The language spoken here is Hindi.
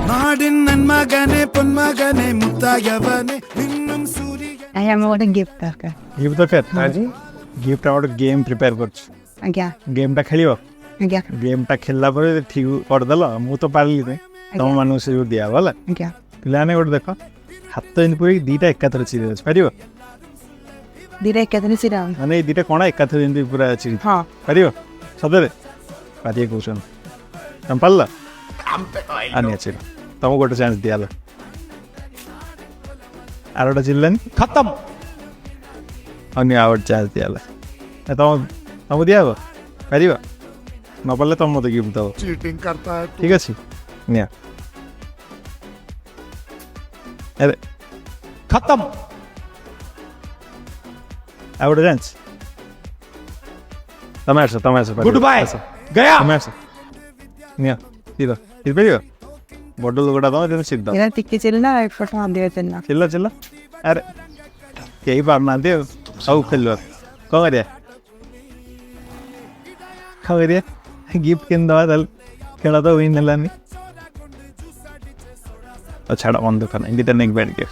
നാടിൻ നന്മകനെ പൊന്മകനെ മുത്തായവനെ നിന്നും സൂര്യ I am what a gift dārka. Gift दरकार आज गिफ्ट आउट गेम प्रिपेयर करछ Agya, गेमटा खेलियो agya, गेमटा खेलला पर ठीक करदेल मु तो पारली नहीं तुम मानु से दिया भला agya. पिलाने गोटे देख हाथ इन पूरी दीटा एकाथर चिरी पारियो Dire ekadani sira. माने दीटा कोणा एकाथर इन पूरा चिरी Ha. पारियो सदरे पारियो क्वेश्चन तम पारला आनी अछि तुम गोटे चांस दियाला आरोटा चिल्लन खत्म अन्य आउट चांस दियाला तुम तुम दियाबो पारियो न पारले तुम मते गिफ्ट दो चीटिंग करता है ठीक अछि निया अरे खत्म आउट चांस तमाशा गुड बाय गया तमाशा निया सीधा इस पे बॉटल लोगड़ा दो इधर सीधा Ira tikki chilna ek photo diya chenna. चिल्ला अरे यही पारना दे सब खेलो कौन करिया गिफ्ट किन दवा दल खेला तो विन नलानी अच्छा बंद करना इंडिया नेक बैठ गया